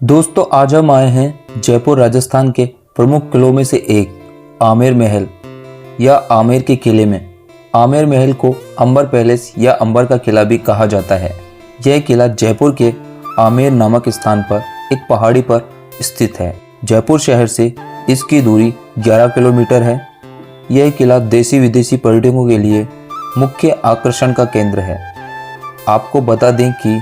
दोस्तों आज हम आए हैं जयपुर राजस्थान के प्रमुख किलों में से एक आमेर महल या आमेर के किले में। आमेर महल को अंबर पैलेस या अंबर का किला भी कहा जाता है। यह किला जयपुर के आमेर नामक स्थान पर एक पहाड़ी पर स्थित है। जयपुर शहर से इसकी दूरी 11 किलोमीटर है। यह किला देसी विदेशी पर्यटकों के लिए मुख्य आकर्षण का केंद्र है। आपको बता दें कि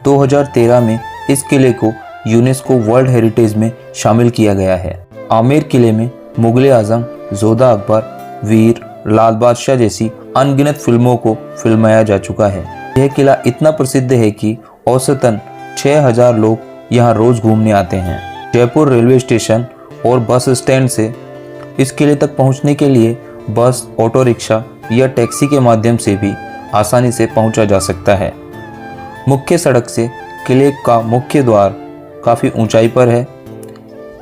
2013 में इस किले को यूनेस्को वर्ल्ड हेरिटेज में शामिल किया गया है। आमेर किले में मुगल आजम, जोधा अकबर, वीर, लाल बादशाह जैसी अनगिनत फिल्मों को फिल्माया जा चुका है। यह किला इतना प्रसिद्ध है कि औसतन 6000 लोग यहाँ रोज घूमने आते हैं। जयपुर रेलवे स्टेशन और बस स्टैंड से इस किले तक पहुँचने के लिए बस, ऑटो रिक्शा या टैक्सी के माध्यम से भी आसानी से पहुँचा जा सकता है। मुख्य सड़क से किले का मुख्य द्वार काफ़ी ऊंचाई पर है।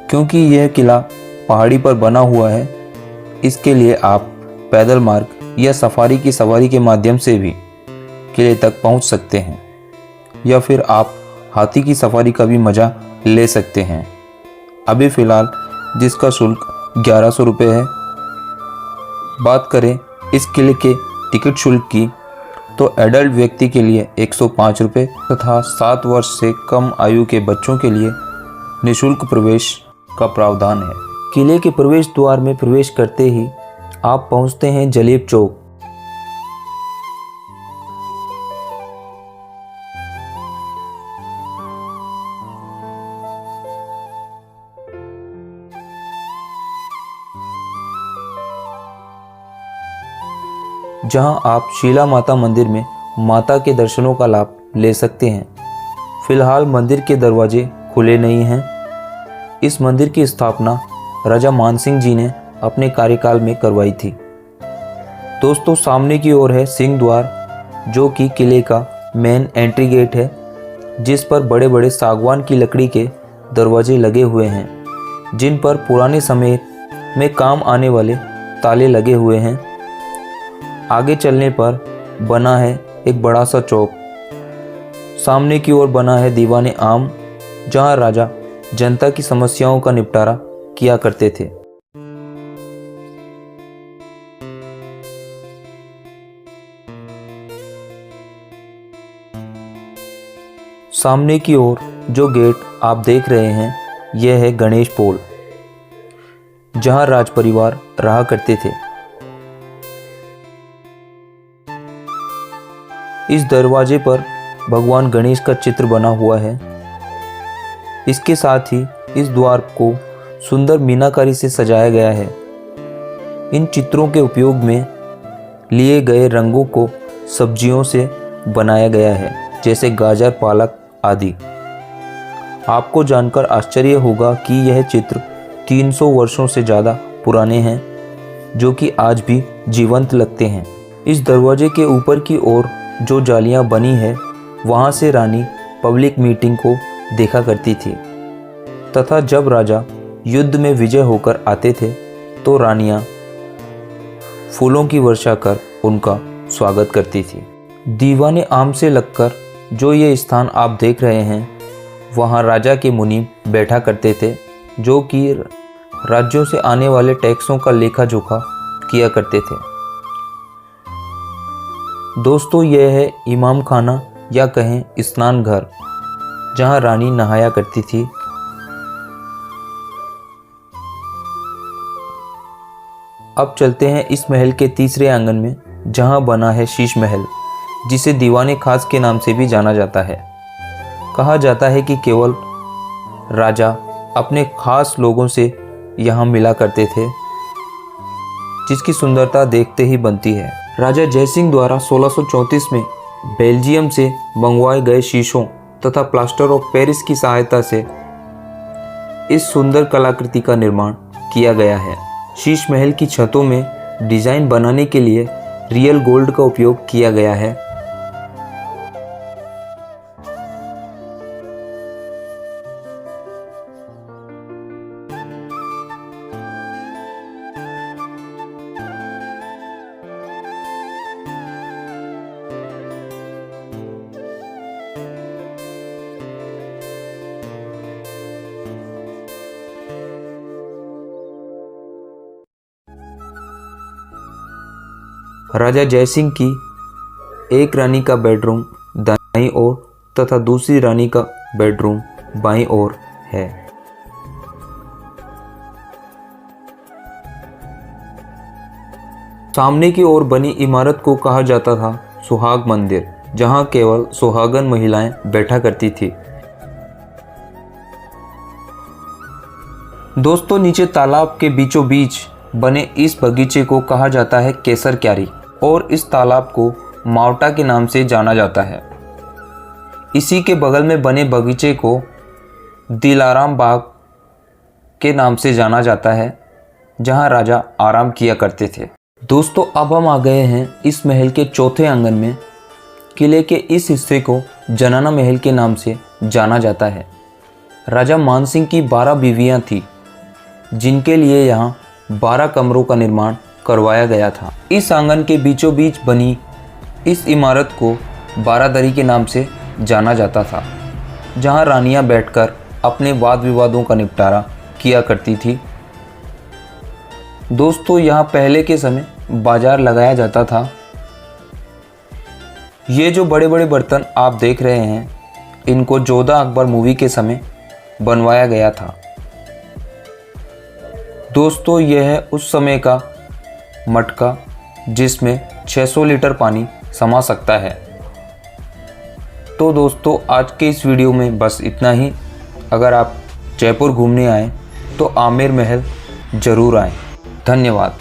क्योंकि यह किला पहाड़ी पर बना हुआ है, इसके लिए आप पैदल मार्ग या सफारी की सवारी के माध्यम से भी किले तक पहुंच सकते हैं, या फिर आप हाथी की सफारी का भी मज़ा ले सकते हैं। अभी फ़िलहाल जिसका शुल्क 1100 रुपये है। बात करें इस किले के टिकट शुल्क की तो एडल्ट व्यक्ति के लिए 105 रुपये तथा 7 वर्ष से कम आयु के बच्चों के लिए निःशुल्क प्रवेश का प्रावधान है। किले के प्रवेश द्वार में प्रवेश करते ही आप पहुंचते हैं जलेब चौक। जहां आप शीला माता मंदिर में माता के दर्शनों का लाभ ले सकते हैं। फिलहाल मंदिर के दरवाजे खुले नहीं हैं। इस मंदिर की स्थापना राजा मानसिंह जी ने अपने कार्यकाल में करवाई थी। दोस्तों सामने की ओर है सिंह द्वार, जो कि किले का मेन एंट्री गेट है, जिस पर बड़े बड़े सागवान की लकड़ी के दरवाजे लगे हुए हैं, जिन पर पुराने समय में काम आने वाले ताले लगे हुए हैं। आगे चलने पर बना है एक बड़ा सा चौक। सामने की ओर बना है दीवाने आम, जहां राजा जनता की समस्याओं का निपटारा किया करते थे। सामने की ओर जो गेट आप देख रहे हैं, यह है गणेश पोल, जहां राज परिवार रहा करते थे। इस दरवाजे पर भगवान गणेश का चित्र बना हुआ है। इसके साथ ही इस द्वार को सुंदर मीनाकारी से सजाया गया है। इन चित्रों के उपयोग में लिए गए रंगों को सब्जियों से बनाया गया है, जैसे गाजर, पालक आदि। आपको जानकर आश्चर्य होगा कि यह चित्र 300 वर्षों से ज़्यादा पुराने हैं, जो कि आज भी जीवंत लगते हैं। इस दरवाजे के ऊपर की ओर जो जालियां बनी है, वहां से रानी पब्लिक मीटिंग को देखा करती थी, तथा जब राजा युद्ध में विजय होकर आते थे तो रानियां फूलों की वर्षा कर उनका स्वागत करती थी। दीवाने आम से लगकर जो ये स्थान आप देख रहे हैं, वहां राजा के मुनीम बैठा करते थे, जो कि राज्यों से आने वाले टैक्सों का लेखा जोखा किया करते थे। दोस्तों यह है इमाम खाना या कहें स्नान घर, जहां रानी नहाया करती थी। अब चलते हैं इस महल के तीसरे आंगन में, जहां बना है शीश महल, जिसे दीवाने खास के नाम से भी जाना जाता है। कहा जाता है कि केवल राजा अपने खास लोगों से यहाँ मिला करते थे, जिसकी सुंदरता देखते ही बनती है। राजा जयसिंह द्वारा 1634 में बेल्जियम से मंगवाए गए शीशों तथा प्लास्टर ऑफ पेरिस की सहायता से इस सुंदर कलाकृति का निर्माण किया गया है। शीश महल की छतों में डिजाइन बनाने के लिए रियल गोल्ड का उपयोग किया गया है। राजा जयसिंह की एक रानी का बेडरूम दाईं ओर तथा दूसरी रानी का बेडरूम बाईं ओर है। सामने की ओर बनी इमारत को कहा जाता था सुहाग मंदिर, जहां केवल सुहागन महिलाएं बैठा करती थी। दोस्तों, नीचे तालाब के बीचों बीच बने इस बगीचे को कहा जाता है केसर क्यारी और इस तालाब को मावटा के नाम से जाना जाता है। इसी के बगल में बने बगीचे को दिलाराम बाग के नाम से जाना जाता है, जहां राजा आराम किया करते थे। दोस्तों, अब हम आ गए हैं इस महल के चौथे आंगन में। किले के इस हिस्से को जनाना महल के नाम से जाना जाता है। राजा मानसिंह की 12 बीवियां थीं, जिनके लिए यहाँ 12 कमरों का निर्माण करवाया गया था। इस आंगन के बीचों बीच बनी इस इमारत को बारादरी के नाम से जाना जाता था, जहाँ रानियाँ बैठकर अपने वाद विवादों का निपटारा किया करती थी। दोस्तों, यहाँ पहले के समय बाजार लगाया जाता था। ये जो बड़े बड़े बर्तन आप देख रहे हैं, इनको जोधा अकबर मूवी के समय बनवाया गया था। दोस्तों, यह है उस समय का मटका जिसमें 600 लीटर पानी समा सकता है। तो दोस्तों, आज के इस वीडियो में बस इतना ही। अगर आप जयपुर घूमने आएँ तो आमेर महल ज़रूर आएँ। धन्यवाद।